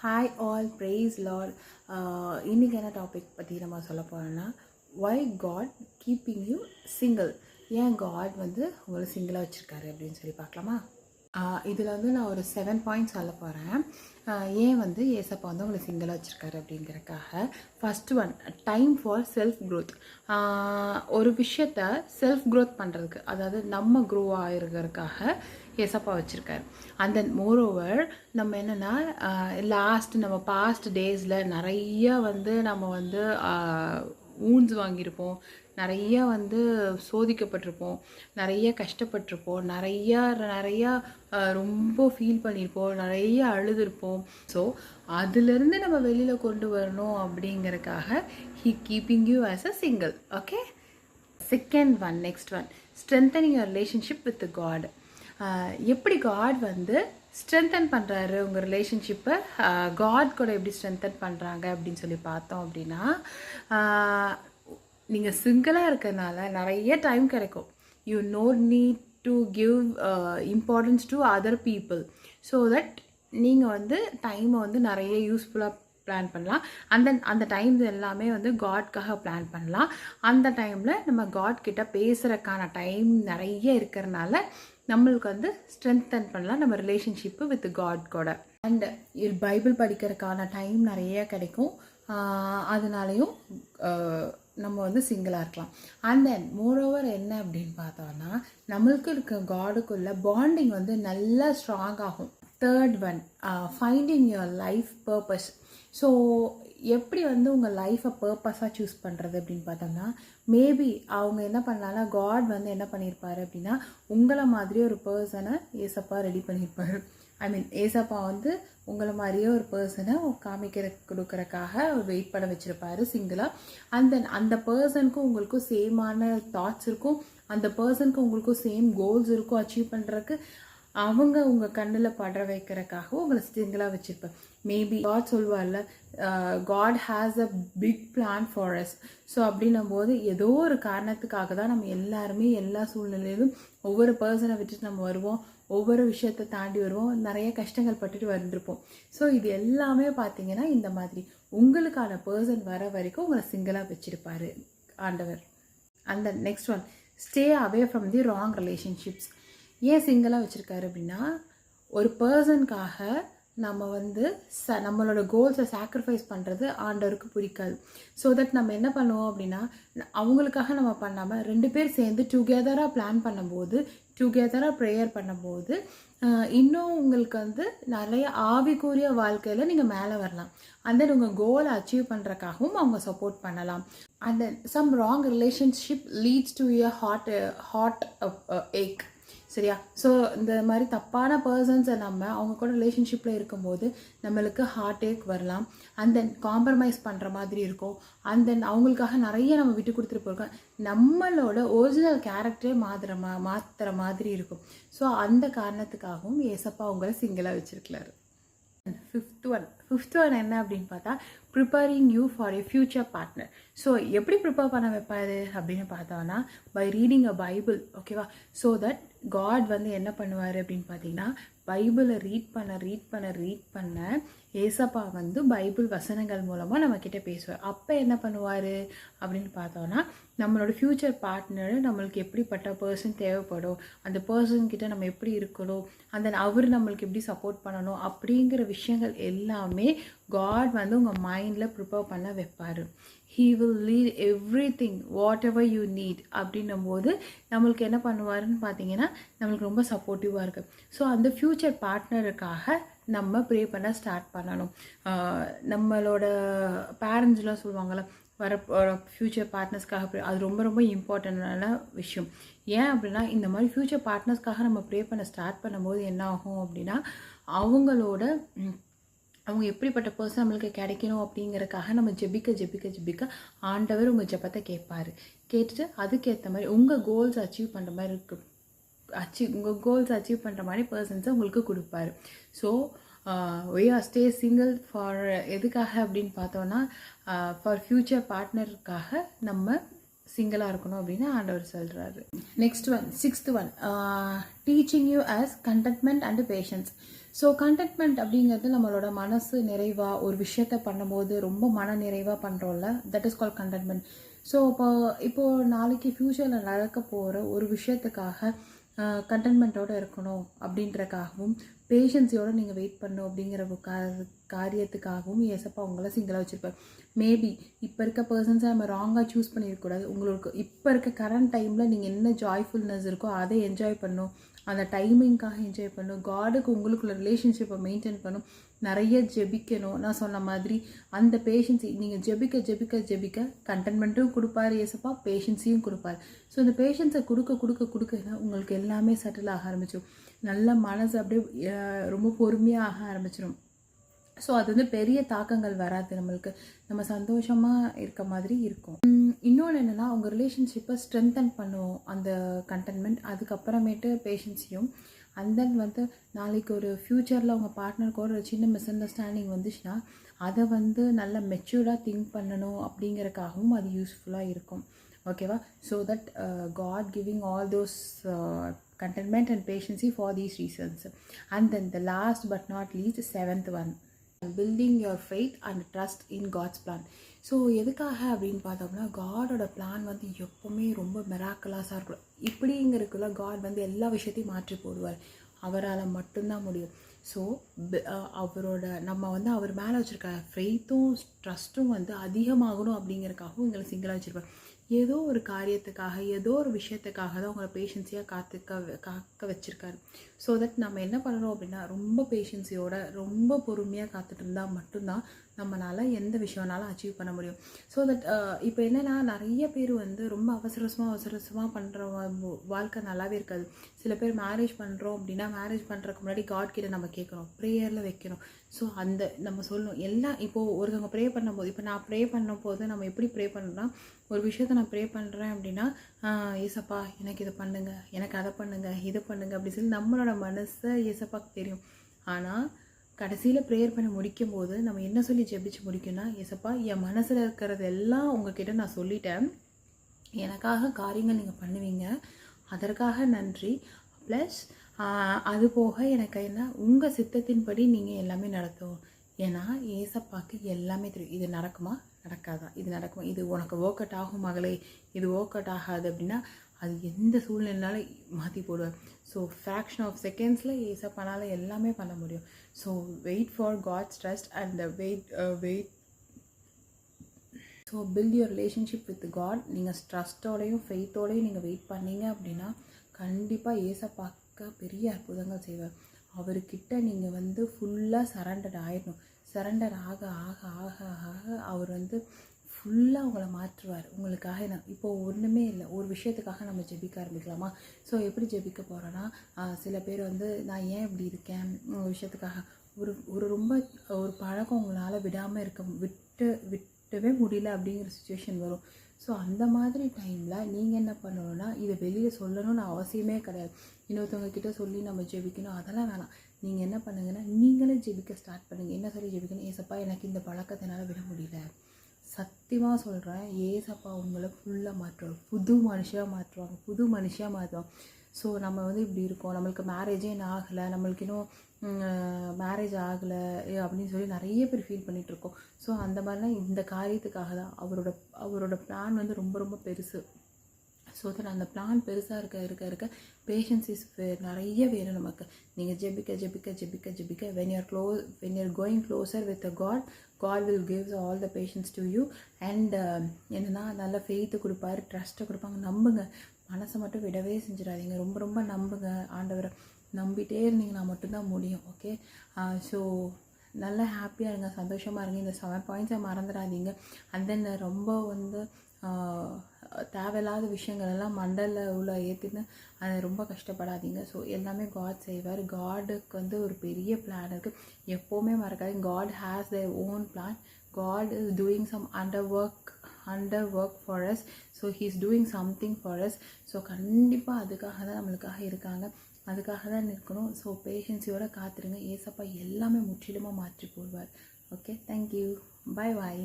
Hi all price Lord. இன்றைக்கி என்ன topic பற்றி நம்ம சொல்ல போகிறோன்னா, why God keeping you single. ஏன் காட் வந்து உங்களை சிங்கிளாக வச்சுருக்காரு அப்படின்னு சொல்லி பார்க்கலாமா? இதில் வந்து நான் ஒரு 7 பாயிண்ட்ஸ் சொல்ல போகிறேன். ஏன் வந்து ஏசப்பா வந்து உங்களை சிங்கிளாக வச்சுருக்காரு அப்படிங்கிறக்காக. First one, time for self growth. ஒரு விஷயத்த செல்ஃப் க்ரோத் பண்ணுறதுக்கு, அதாவது நம்ம க்ரோ ஆகிருக்கிறதுக்காக ஏசப்பா வச்சுருக்காரு. அண்ட் தென் மோரோவர் நம்ம என்னென்னா, நம்ம பாஸ்ட் டேஸில் நிறைய வந்து நம்ம வந்து ஊன்ஸ் வாங்கியிருப்போம், நிறைய வந்து சோதிக்கப்பட்டிருப்போம், நிறைய கஷ்டப்பட்டிருப்போம், நிறையா ரொம்ப ஃபீல் பண்ணியிருப்போம், நிறைய அழுதுருப்போம். ஸோ அதுலேருந்து நம்ம வெளியில் கொண்டு வரணும் அப்படிங்கிறதுக்காக he keeping you as a single. Okay. Second one, next one, strengthening your relationship with God. எப்படி காட் வந்து ஸ்ட்ரென்தன் பண்ணுறாரு உங்கள் ரிலேஷன்ஷிப்பை, காட் கூட எப்படி ஸ்ட்ரென்தன் பண்ணுறாங்க அப்படின்னு சொல்லி பார்த்தோம் அப்படின்னா, நீங்கள் சிங்கிளாக இருக்கிறதுனால நிறைய டைம் கிடைக்கும். You know need to give importance to other people, so that நீங்கள் வந்து டைமை வந்து நிறைய யூஸ்ஃபுல்லாக பிளான் பண்ணலாம். அந்த டைம் எல்லாமே வந்து காட்காக பிளான் பண்ணலாம். அந்த டைமில் நம்ம காட் கிட்ட பேசுகிறதுக்கான டைம் நிறைய இருக்கிறனால நம்மளுக்கு வந்து ஸ்ட்ரென்தன் பண்ணலாம் நம்ம ரிலேஷன்ஷிப்பு வித் காட் கூட. அண்ட் பைபிள் படிக்கிறதுக்கான டைம் நிறைய கிடைக்கும். அதனாலையும் நம்ம வந்து சிங்கிளாக இருக்கலாம். அண்ட் தென் மோரோவர் என்ன அப்படின்னு பார்த்தோன்னா, நம்மளுக்கு இருக்க காடுக்குள்ள பாண்டிங் வந்து நல்லா ஸ்ட்ராங் ஆகும். Third one, finding your life purpose. So எப்படி வந்து உங்கள் லைஃப்பை பர்பஸாக சூஸ் பண்ணுறது அப்படின்னு பார்த்தோம்னா, மேபி அவங்க என்ன பண்ணலான்னா, காட் வந்து என்ன பண்ணியிருப்பாரு அப்படின்னா, உங்களை மாதிரி ஒரு பர்சனை ஏசப்பா ரெடி பண்ணியிருப்பாரு. ஏசப்பா வந்து உங்களை மாதிரியே ஒரு பர்சனை கொடுக்கறக்காக வெயிட் பண்ண வச்சுருப்பாரு சிங்கிளாக. அண்ட் தென் அந்த பர்சனுக்கும் உங்களுக்கும் சேமான தாட்ஸ் இருக்கும், அந்த பர்சனுக்கு உங்களுக்கும் சேம் கோல்ஸ் இருக்கும் அச்சீவ் பண்ணுறதுக்கு. அவங்க உங்கள் கண்ணில் படுற வைக்கிறதுக்காக உங்களை சிங்கிளாக வச்சுருப்பேன். மேபி காட் சொல்வார்ல, God has a big plan for us. So அப்படின்னும் போது ஏதோ ஒரு காரணத்துக்காக தான் நம்ம எல்லாருமே எல்லா சூழ்நிலையிலும் ஒவ்வொரு பர்சனை விட்டுட்டு நம்ம வருவோம், ஒவ்வொரு விஷயத்தை தாண்டி வருவோம், நிறைய கஷ்டங்கள் பட்டுட்டு வந்துருப்போம். ஸோ இது எல்லாமே பார்த்தீங்கன்னா இந்த மாதிரி உங்களுக்கான பர்சன் வர வரைக்கும் உங்களை சிங்கிளாக வச்சுருப்பாரு ஆண்டவர். அந்த next one, stay away from the wrong relationships. ஏன் சிங்கிளாக வச்சுருக்காரு அப்படின்னா, ஒரு பர்சனுக்காக நம்ம வந்து நம்மளோட கோல்ஸை சாக்ரிஃபைஸ் பண்ணுறது ஆண்டவருக்கு பிடிக்காது. ஸோ தட் நம்ம என்ன பண்ணுவோம் அப்படின்னா, அவங்களுக்காக நம்ம பண்ணாமல் 2 பேர் சேர்ந்து டுகெதராக பிளான் பண்ணும்போது, டுகெதராக ப்ரேயர் பண்ணும்போது, இன்னும் உங்களுக்கு வந்து நிறைய ஆவிக்குரிய வாழ்க்கையில் நீங்கள் மேலே வரலாம். அண்ட் தென் உங்கள் கோலை அச்சீவ் பண்ணுறக்காகவும் அவங்க சப்போர்ட் பண்ணலாம். And then some wrong relationship leads to a ஹாட் ஏக். சரியா? ஸோ இந்த மாதிரி தப்பான பர்சன்ஸை அவங்க கூட ரிலேஷன்ஷிப்பில் இருக்கும்போது நம்மளுக்கு ஹார்ட் ஏக் வரலாம். அண்ட் தென் காம்ப்ரமைஸ் பண்ணுற மாதிரி இருக்கும். அண்ட் தென் அவங்களுக்காக நிறைய நம்ம விட்டு கொடுத்துட்டு போயிருக்கோம், நம்மளோட ஒரிஜினல் கேரக்டரே மாற்றுற மாதிரி இருக்கும். ஸோ அந்த காரணத்துக்காகவும் ஏசப்பா அவங்கள சிங்கிளாக வச்சுருக்கலாரு. ஃபிஃப்த் ஒன் என்ன அப்படின்னு பார்த்தா, preparing you for a future partner. So எப்படி ப்ரிப்பேர் பண்ண வைப்பாரு அப்படின்னு பார்த்தோன்னா, பை ரீடிங் அ பைபிள். ஓகேவா? ஸோ தட் காட் வந்து என்ன பண்ணுவார் அப்படின்னு பார்த்தீங்கன்னா, பைபிளை ரீட் பண்ண ஏசப்பா வந்து பைபிள் வசனங்கள் மூலமாக நம்மக்கிட்ட பேசுவார். அப்போ என்ன பண்ணுவார் அப்படின்னு பார்த்தோன்னா, நம்மளோட ஃப்யூச்சர் பார்ட்னர் நம்மளுக்கு எப்படிப்பட்ட பர்சன் தேவைப்படும், அந்த பர்சன்கிட்ட நம்ம எப்படி இருக்கணும், அந்த அவர் நம்மளுக்கு எப்படி சப்போர்ட் பண்ணணும் அப்படிங்கிற விஷயங்கள் எல்லாமே காட் வந்து உங்கள் மைண்டில் ப்ரிப்பேர் பண்ண வைப்பார். He will lead everything what ever you need அப்படின்னும் போது நம்மளுக்கு என்ன பண்ணுவாருன்னு பார்த்தீங்கன்னா, நம்மளுக்கு ரொம்ப சப்போர்ட்டிவாக இருக்குது. ஸோ அந்த ஃப்யூச்சர் பார்ட்னருக்காக நம்ம ப்ரே பண்ண ஸ்டார்ட் பண்ணணும். நம்மளோட பேரண்ட்ஸ்லாம் சொல்லுவாங்கள்ல, வர ஃப்யூச்சர் பார்ட்னர்ஸ்க்காக அது ரொம்ப ரொம்ப இம்பார்ட்டண்ட்டான விஷயம். ஏன் அப்படின்னா, இந்த மாதிரி ஃப்யூச்சர் பார்ட்னர்ஸ்க்காக நம்ம ப்ரே பண்ண ஸ்டார்ட் பண்ணும்போது என்ன ஆகும் அப்படின்னா, அவங்க எப்படிப்பட்ட பர்சன் நம்மளுக்கு கிடைக்கணும் அப்படிங்கிறதுக்காக நம்ம ஜெபிக்க ஆண்டவர் உங்கள் ஜெபத்தை கேட்டுட்டு அதுக்கேற்ற மாதிரி உங்கள் கோல்ஸ் அச்சீவ் பண்ணுற மாதிரி உங்கள் கோல்ஸ் அச்சீவ் பண்ணுற மாதிரி பர்சன்ஸை உங்களுக்கு கொடுப்பாரு. So we are stay single for எதுக்காக அப்படின்னு பார்த்தோன்னா, ஃபார் ஃப்யூச்சர் பார்ட்னருக்காக நம்ம சிங்கிளாக இருக்கணும் அப்படின்னு ஆண்டவர் சொல்கிறாரு. Next one, sixth one, teaching you as contentment and patience. So contentment அப்படிங்கிறது நம்மளோட மனசு நிறைவாக ஒரு விஷயத்த பண்ணும்போது ரொம்ப மன நிறைவாக பண்ணுறோம்ல, that is call contentment. So இப்போது நாளைக்கு ஃப்யூச்சரில் நடக்க போகிற ஒரு விஷயத்துக்காக கண்டென்ட்மெண்ட்டோடு இருக்கணும் அப்படின்றக்காகவும் பேஷன்ஸோடு நீங்கள் வெயிட் பண்ணணும் அப்படிங்கிற காரியத்துக்காகவும் ஏசப்பா உங்களை சிங்கிளாக வச்சுருப்பார். மேபி இப்போ இருக்க பர்சன்ஸை நம்ம ராங்காக சூஸ் பண்ணிடக்கூடாது. உங்களுக்கு இப்போ இருக்க கரண்ட் டைமில் நீங்கள் என்ன ஜாய்ஃபுல்னஸ் இருக்கோ அதை என்ஜாய் பண்ணணும், அந்த டைமிங்காக என்ஜாய் பண்ணணும், காடுக்கு உங்களுக்குள்ள ரிலேஷன்ஷிப்பை மெயின்டைன் பண்ணணும், நிறைய ஜெபிக்கணும். நான் சொன்ன மாதிரி அந்த பேஷன்ஸ் நீங்கள் ஜெபிக்க ஜெபிக்க ஜெபிக்க கண்டென்ட்மெண்ட்டும் கொடுப்பாரு ஏசப்பா, பேஷன்ஸையும் கொடுப்பார். ஸோ இந்த பேஷன்ஸை கொடுக்க உங்களுக்கு எல்லாமே செட்டில் ஆக ஆரம்பிச்சிடும். நல்ல மனசு அப்படியே ரொம்ப பொறுமையாக ஆக ஆரம்பிச்சிடும். ஸோ அது வந்து பெரிய தாக்கங்கள் வராது, நம்மளுக்கு நம்ம சந்தோஷமாக இருக்க மாதிரி இருக்கும். இன்னொன்று என்னென்னா, உங்கள் ரிலேஷன்ஷிப்பை ஸ்ட்ரென்தன் பண்ணுவோம் அந்த கண்டென்ட்மெண்ட், அதுக்கப்புறமேட்டு பேஷன்ஸையும். அண்ட் தென் வந்து நாளைக்கு ஒரு ஃப்யூச்சரில் உங்கள் பார்ட்னருக்கு ஒரு சின்ன மிஸ் அண்டர்ஸ்டாண்டிங் வந்துச்சுன்னா அதை வந்து நல்லா மெச்சூர்டாக திங்க் பண்ணணும் அப்படிங்கிறதுக்காகவும் அது யூஸ்ஃபுல்லாக இருக்கும். ஓகேவா? So that God giving all those contentment and patience for these reasons. And then the last but not least, seventh one, building your faith and trust in God's plan. So எதுக்காக அப்படின்னு பார்த்தோம்னா, காடோட plan வந்து எப்போவுமே ரொம்ப மெராக்கலாஸாக இருக்கும். இப்படிங்கிறதுக்குள்ள God வந்து எல்லா விஷயத்தையும் மாற்றி போடுவார், அவரால் மட்டும்தான் முடியும். ஸோ நம்ம வந்து அவர் மேலே வச்சுருக்க ஃபெய்த்தும் ட்ரஸ்ட்டும் வந்து அதிகமாகணும் அப்படிங்கிறதுக்காகவும் எங்களை சிங்கிளாக வச்சுருப்பார். ஏதோ ஒரு காரியத்துக்காக, ஏதோ ஒரு விஷயத்துக்காக தான் உங்களை பேஷன்ஸியாக காக்க வச்சுருக்காரு. ஸோ தட் நம்ம என்ன பண்ணணும் அப்படின்னா, ரொம்ப பேஷன்ஸியோட ரொம்ப பொறுமையாக காத்துட்டு இருந்தால் மட்டும்தான் நம்மளால் எந்த விஷயம்னாலும் அச்சீவ் பண்ண முடியும். ஸோ தட் இப்போ என்னென்னா, நிறைய பேர் வந்து ரொம்ப அவசரமாக பண்ணுற வாழ்க்கை நல்லாவே இருக்காது. சில பேர் மேரேஜ் பண்ணுறோம் அப்படின்னா, மேரேஜ் பண்ணுறதுக்கு முன்னாடி காட் கிட்ட நம்ம கேட்கணும், ப்ரேயரில் வைக்கணும். ஸோ அந்த நம்ம சொல்லணும் எல்லாம். இப்போது ஒருத்தவங்க ப்ரே பண்ணும்போது, இப்போ நான் ப்ரே பண்ணும் போது நம்ம எப்படி ப்ரே பண்ணுறோன்னா, ஒரு விஷயத்தை நான் ப்ரே பண்ணுறேன் அப்படின்னா, ஏசப்பா எனக்கு இதை பண்ணுங்க, எனக்கு அதை பண்ணுங்க, இதை பண்ணுங்க அப்படி சொல்லி நம்மளோட மனசை ஏசப்பாக்கு தெரியும். ஆனால் கடைசியில் ப்ரேயர் பண்ணி முடிக்கும் போது நம்ம என்ன சொல்லி ஜெபிச்சு முடிக்கணும்னா, ஏசப்பா என் மனசில் இருக்கிறது எல்லாம் உங்ககிட்ட நான் சொல்லிட்டேன், எனக்காக காரியங்கள் நீங்கள் பண்ணுவீங்க, அதற்காக நன்றி. ப்ளஸ் அது போக எனக்கு என்ன உங்கள் சித்தத்தின்படி நீங்கள் எல்லாமே நடத்தும். ஏன்னா ஏசப்பாக்கு எல்லாமே தெரியும். இது நடக்குமா, நடக்காதா, இது நடக்குமா, இது உனக்கு ஒர்க் அவுட் ஆகும் மகளே, இது ஒர்க் அவுட் ஆகாது அப்படின்னா அது எந்த சூழ்நிலைனாலும் மாற்றி போடுவேன். ஸோ ஃப்ராக்ஷன் ஆஃப் செகண்ட்ஸில் ஏசப்பானால எல்லாமே பண்ண முடியும். So wait for God's trust and wait. So build your relationship with God. நீங்கள் ட்ரஸ்ட்டோடையும் ஃபெய்த்தோடையும் நீங்கள் வெயிட் பண்ணீங்க அப்படின்னா கண்டிப்பாக ஏசப்பாக்க பெரிய அற்புதங்கள் செய்வார். அவர்கிட்ட நீங்கள் வந்து ஃபுல்லாக சரண்டர் ஆகிடணும். சரண்டர் ஆக ஆக ஆக ஆக அவர் வந்து ஃபுல்லாக உங்களை மாற்றுவார். உங்களுக்காக இப்போது ஒன்றுமே இல்லை, ஒரு விஷயத்துக்காக நம்ம ஜெபிக்க ஆரம்பிக்கலாமா? ஸோ எப்படி ஜெபிக்க போகிறோன்னா, சில பேர் வந்து நான் ஏன் இப்படி இருக்கேன் ஒரு விஷயத்துக்காக, ஒரு ரொம்ப ஒரு பழக்கம் உங்களால் விட்டவே முடியல அப்படிங்கிற சுச்சுவேஷன் வரும். ஸோ அந்த மாதிரி டைமில் நீங்கள் என்ன பண்ணணுன்னா, இதை வெளியே சொல்லணும்னு அவசியமே கிடையாது. இன்னொருத்தவங்க கிட்ட சொல்லி நம்ம ஜெபிக்கணும் அதெல்லாம் வேணாம். நீங்கள் என்ன பண்ணுங்கன்னா, நீங்களே ஜெபிக்க ஸ்டார்ட் பண்ணுங்கள். என்ன சொல்லி ஜெபிக்கணும்? ஏசப்பா எனக்கு இந்த பழக்கத்தினால விட முடியல, சத்தியமாக சொல்கிறேன், ஏசப்பா உங்களை ஃபுல்லாக மாற்றுவாங்க, புது மனுஷியாக மாற்றுவாங்க. ஸோ நம்ம வந்து இப்படி இருக்கோம், நம்மளுக்கு மேரேஜே இன்னும் ஆகலை, நம்மளுக்கு இன்னும் மேரேஜ் ஆகலை அப்படின்னு சொல்லி நிறைய பேர் ஃபீல் பண்ணிகிட்ருக்கோம். ஸோ அந்த மாதிரிலாம் இந்த காரியத்துக்காக தான் அவரோட பிளான் வந்து ரொம்ப ரொம்ப பெருசு. ஸோ தட் அந்த பிளான் பெருசாக இருக்க பேஷன்ஸ் இஸ் நிறைய வேணும் நமக்கு. நீங்கள் ஜெபிக்க when you're going closer with God will give all the patience to you. And என்னென்னா நல்ல ஃபெய்த்து கொடுப்பாரு, ட்ரஸ்ட்டை கொடுப்பாங்க. நம்புங்க, மனசை மட்டும் விடவே செஞ்சிடாதீங்க. ரொம்ப ரொம்ப நம்புங்க. ஆண்டவரை நம்பிட்டே இருந்தீங்கன்னா மட்டும்தான் முடியும். ஓகே, ஸோ நல்லா ஹாப்பியாக இருங்க, சந்தோஷமாக இருங்க. இந்த 7 பாயிண்ட்ஸை மறந்துடாதீங்க. அண்ட் தென் ரொம்ப வந்து தேவையில்லாத விஷயங்கள் எல்லாம் மண்டலில் உள்ள ஏற்றுன்னு அதை ரொம்ப கஷ்டப்படாதீங்க. ஸோ எல்லாமே காட் செய்வார். காடுக்கு வந்து ஒரு பெரிய பிளான் இருக்குது. எப்போவுமே மறக்காதீங்க, God has their own plan. God is doing some underwork for us. So he is doing something for us. So கண்டிப்பாக அதுக்காக தான் நம்மளுக்காக இருக்காங்க, அதுக்காக தான் இருக்கணும். ஸோ பேஷன்ஸியோட காத்துருங்க. ஏசப்பா எல்லாமே முற்றிலுமாக மாற்றி போடுவார். ஓகே, தேங்க்யூ, பாய்.